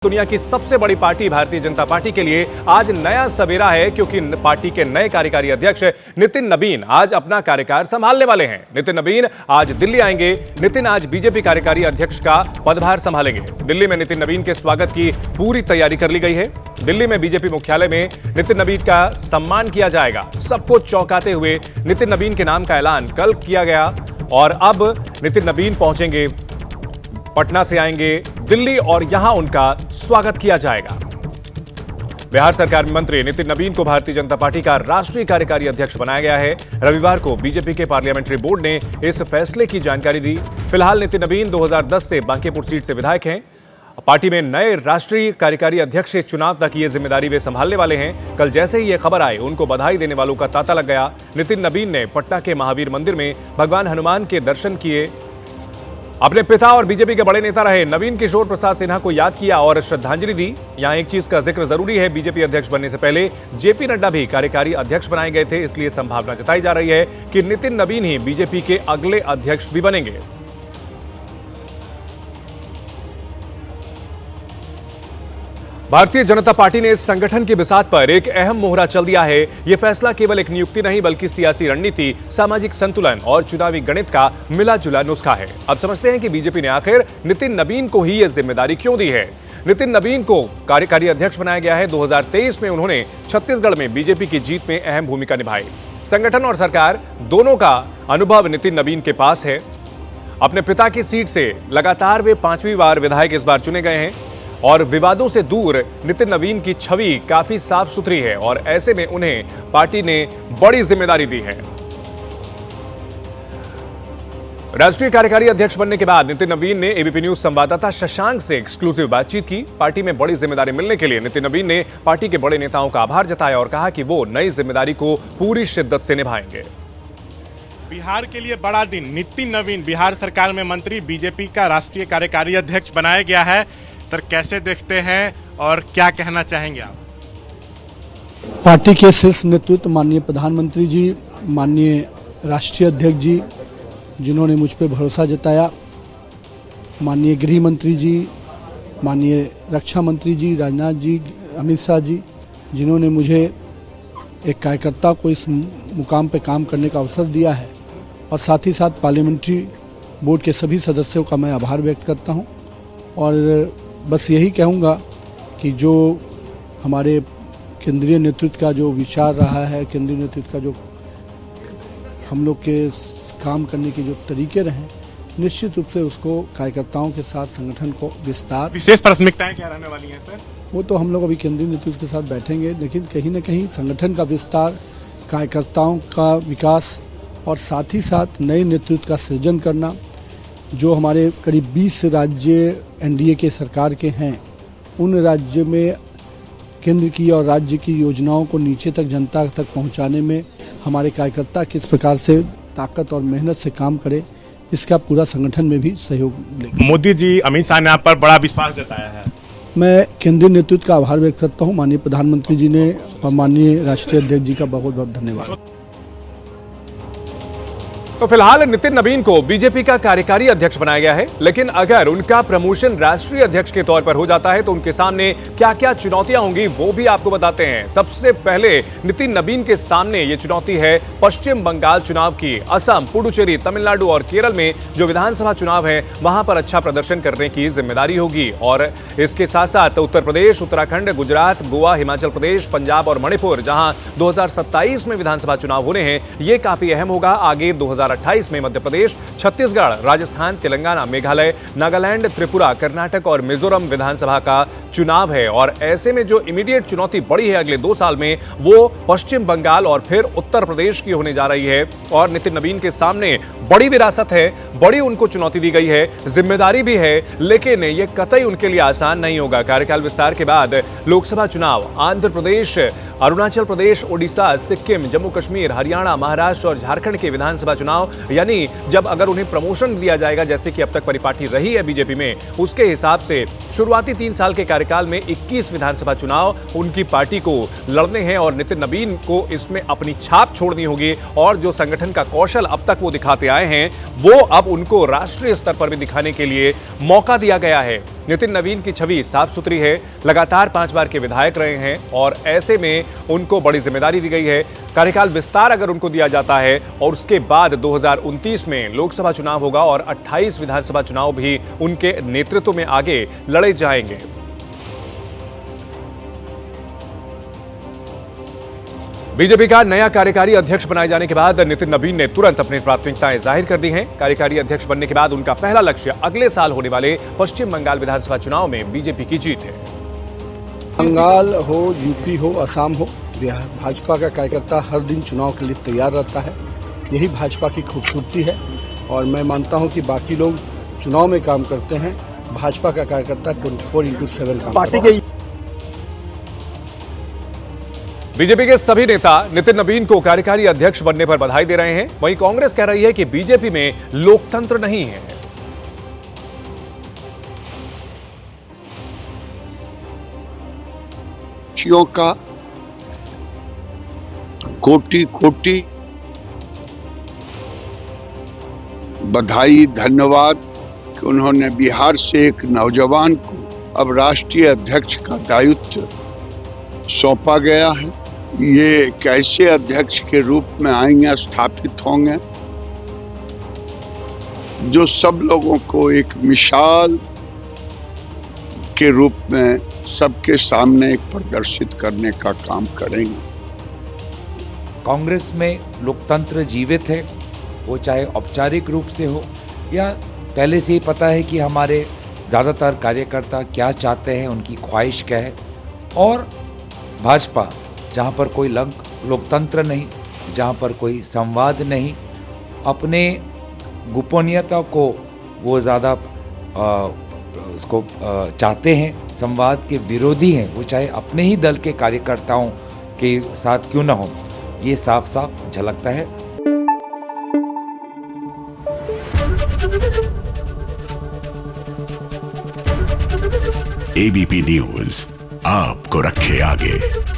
दुनिया की सबसे बड़ी पार्टी भारतीय जनता पार्टी के लिए आज नया सवेरा है, क्योंकि पार्टी के नए कार्यकारी अध्यक्ष नितिन नबीन आज अपना कार्यकाल संभालने वाले हैं। नितिन नबीन आज दिल्ली आएंगे। नितिन आज बीजेपी कार्यकारी अध्यक्ष का पदभार संभालेंगे। दिल्ली में नितिन नबीन के स्वागत की पूरी तैयारी कर ली गई है। दिल्ली में बीजेपी मुख्यालय में नितिन नबीन का सम्मान किया जाएगा। सबको चौंकाते हुए नितिन नबीन के नाम का ऐलान कल किया गया और अब नितिन नबीन पहुंचेंगे, पटना से आएंगे दिल्ली और यहां उनका स्वागत किया जाएगा। बिहार सरकार में मंत्री नितिन नबीन को भारतीय जनता पार्टी का राष्ट्रीय कार्यकारी अध्यक्ष बनाया गया है। रविवार को बीजेपी के पार्लियामेंट्री बोर्ड ने इस फैसले की जानकारी दी। फिलहाल नितिन नबीन 2010 से बांकीपुर सीट से विधायक हैं। पार्टी में नए राष्ट्रीय कार्यकारी अध्यक्ष के चुनाव तक ये जिम्मेदारी वे संभालने वाले हैं। कल जैसे ही ये खबर आई, उनको बधाई देने वालों का तांता लग गया। नितिन नबीन ने पटना के महावीर मंदिर में भगवान हनुमान के दर्शन किए। अपने पिता और बीजेपी के बड़े नेता रहे नवीन किशोर प्रसाद सिन्हा को याद किया और श्रद्धांजलि दी। यहां एक चीज का जिक्र जरूरी है, बीजेपी अध्यक्ष बनने से पहले जेपी नड्डा भी कार्यकारी अध्यक्ष बनाए गए थे। इसलिए संभावना जताई जा रही है कि नितिन नबीन ही बीजेपी के अगले अध्यक्ष भी बनेंगे। भारतीय जनता पार्टी ने इस संगठन की बिसात पर एक अहम मोहरा चल दिया है। यह फैसला केवल एक नियुक्ति नहीं, बल्कि सियासी रणनीति, सामाजिक संतुलन और चुनावी गणित का मिला जुला नुस्खा है। अब समझते हैं कि बीजेपी ने आखिर नितिन नबीन को ही यह जिम्मेदारी क्यों दी है। नितिन नबीन को कार्यकारी अध्यक्ष बनाया गया है। 2023 में उन्होंने छत्तीसगढ़ में बीजेपी की जीत में अहम भूमिका निभाई। संगठन और सरकार दोनों का अनुभव नितिन नबीन के पास है। अपने पिता की सीट से लगातार वे 5वीं बार विधायक इस बार चुने गए हैं और विवादों से दूर नितिन नबीन की छवि काफी साफ सुथरी है और ऐसे में उन्हें पार्टी ने बड़ी जिम्मेदारी दी है। राष्ट्रीय कार्यकारी अध्यक्ष बनने के बाद नितिन नबीन ने एबीपी न्यूज संवाददाता शशांक से एक्सक्लूसिव बातचीत की। पार्टी में बड़ी जिम्मेदारी मिलने के लिए नितिन नबीन ने पार्टी के बड़े नेताओं का आभार जताया और कहा कि वो नई जिम्मेदारी को पूरी शिद्दत से निभाएंगे। बिहार के लिए बड़ा दिन, नितिन नबीन बिहार सरकार में मंत्री, बीजेपी का राष्ट्रीय कार्यकारी अध्यक्ष बनाया गया है। सर, कैसे देखते हैं और क्या कहना चाहेंगे आप? पार्टी के शीर्ष नेतृत्व माननीय प्रधानमंत्री जी, माननीय राष्ट्रीय अध्यक्ष जी, जिन्होंने मुझ पर भरोसा जताया, माननीय गृह मंत्री जी, माननीय रक्षा मंत्री जी, राजनाथ जी, अमित शाह जी, जिन्होंने मुझे एक कार्यकर्ता को इस मुकाम पर काम करने का अवसर दिया है, और साथ ही साथ पार्लियामेंट्री बोर्ड के सभी सदस्यों का मैं आभार व्यक्त करता हूं। और बस यही कहूँगा कि जो हमारे केंद्रीय नेतृत्व का जो विचार रहा है, केंद्रीय नेतृत्व का जो हम लोग के काम करने के जो तरीके रहे, निश्चित रूप से उसको कार्यकर्ताओं के साथ संगठन को विस्तार, विशेष प्राथमिकताएं क्या रहने वाली हैं सर? वो तो हम लोग अभी केंद्रीय नेतृत्व के साथ बैठेंगे, लेकिन कहीं न कहीं संगठन का विस्तार, कार्यकर्ताओं का विकास और साथ ही साथ नए नेतृत्व का सृजन करना। जो हमारे करीब 20 राज्य एनडीए के सरकार के हैं, उन राज्य में केंद्र की और राज्य की योजनाओं को नीचे तक, जनता तक पहुंचाने में हमारे कार्यकर्ता किस प्रकार से ताकत और मेहनत से काम करे, इसका पूरा संगठन में भी सहयोग लेंगे। मोदी जी, अमित शाह ने आप पर बड़ा विश्वास जताया है। मैं केंद्रीय नेतृत्व का आभार व्यक्त करता हूँ, माननीय प्रधानमंत्री जी ने और माननीय राष्ट्रीय अध्यक्ष जी का बहुत बहुत धन्यवाद। तो फिलहाल नितिन नबीन को बीजेपी का कार्यकारी अध्यक्ष बनाया गया है, लेकिन अगर उनका प्रमोशन राष्ट्रीय अध्यक्ष के तौर पर हो जाता है तो उनके सामने क्या क्या चुनौतियां होंगी वो भी आपको बताते हैं। सबसे पहले नितिन नबीन के सामने ये चुनौती है पश्चिम बंगाल चुनाव की। असम, पुडुचेरी, तमिलनाडु और केरल में जो विधानसभा चुनाव है, वहां पर अच्छा प्रदर्शन करने की जिम्मेदारी होगी। और इसके साथ साथ उत्तर प्रदेश, उत्तराखंड, गुजरात, गोवा, हिमाचल प्रदेश, पंजाब और मणिपुर, जहां 2027 में विधानसभा चुनाव होने हैं, ये काफी अहम होगा। आगे 2028 में मध्य प्रदेश, छत्तीसगढ़, राजस्थान, तेलंगाना, मेघालय, नागालैंड, त्रिपुरा, कर्नाटक और मिजोरम विधानसभा का चुनाव है। और ऐसे में जो इमीडिएट चुनौती बड़ी है अगले 2 साल में, वो पश्चिम बंगाल और फिर उत्तर प्रदेश की होने जा रही है। और नितिन नबीन के सामने बड़ी विरासत है, बड़ी उनको चुनौती दी गई है, जिम्मेदारी भी है, लेकिन ये कतई उनके लिए आसान नहीं होगा। कार्यकाल विस्तार के बाद लोकसभा चुनाव, आंध्र प्रदेश, अरुणाचल प्रदेश, ओडिशा, सिक्किम, जम्मू कश्मीर, हरियाणा, महाराष्ट्र और झारखंड के विधानसभा चुनाव, यानी जब अगर उन्हें प्रमोशन दिया जाएगा, जैसे कि अब तक परिपाटी रही है बीजेपी में, उसके हिसाब से शुरुआती 3 साल के कार्यकाल में 21 विधानसभा चुनाव उनकी पार्टी को लड़ने हैं और नितिन नबीन को इसमें अपनी छाप छोड़नी होगी। और जो संगठन का कौशल अब तक वो दिखाते आए हैं, वो अब उनको राष्ट्रीय स्तर पर भी दिखाने के लिए मौका दिया गया है। नितिन नवीन की छवि साफ सुथरी है, लगातार 5 बार के विधायक रहे हैं और ऐसे में उनको बड़ी जिम्मेदारी दी गई है। कार्यकाल विस्तार अगर उनको दिया जाता है और उसके बाद 2029 में लोकसभा चुनाव होगा और 28 विधानसभा चुनाव भी उनके नेतृत्व में आगे लड़े जाएंगे। बीजेपी का नया कार्यकारी अध्यक्ष बनाए जाने के बाद नितिन नवीन ने तुरंत अपनी प्राथमिकताएं जाहिर कर दी हैं। कार्यकारी अध्यक्ष बनने के बाद उनका पहला लक्ष्य अगले साल होने वाले पश्चिम बंगाल विधानसभा चुनाव में बीजेपी की जीत है। बंगाल हो, यूपी हो, असम हो, भाजपा का कार्यकर्ता हर दिन चुनाव के लिए तैयार रहता है। यही भाजपा की खूबसूरती है और मैं मानता हूं कि बाकी लोग चुनाव में काम करते हैं, भाजपा का कार्यकर्ता 24/7 काम पार्टी करता है। के बीजेपी के सभी नेता नितिन नवीन को कार्यकारी अध्यक्ष बनने पर बधाई दे रहे हैं। वहीं कांग्रेस कह रही है कि बीजेपी में लोकतंत्र नहीं है। का कोटि कोटि बधाई, धन्यवाद कि उन्होंने बिहार से एक नौजवान को अब राष्ट्रीय अध्यक्ष का दायित्व सौंपा गया है। ये कैसे अध्यक्ष के रूप में आएंगे, स्थापित होंगे, जो सब लोगों को एक मिसाल के रूप में सबके सामने एक प्रदर्शित करने का काम करेंगे। कांग्रेस में लोकतंत्र जीवित है, वो चाहे औपचारिक रूप से हो या पहले से ही पता है कि हमारे ज़्यादातर कार्यकर्ता क्या चाहते हैं, उनकी ख्वाहिश क्या है। और भाजपा जहाँ पर कोई लोकतंत्र नहीं, जहाँ पर कोई संवाद नहीं, अपने गोपनीयता को वो ज़्यादा उसको चाहते हैं, संवाद के विरोधी हैं, वो चाहे अपने ही दल के कार्यकर्ताओं के साथ क्यों ना हो, ये साफ साफ झलकता है। एबीपी न्यूज़ आपको रखे आगे।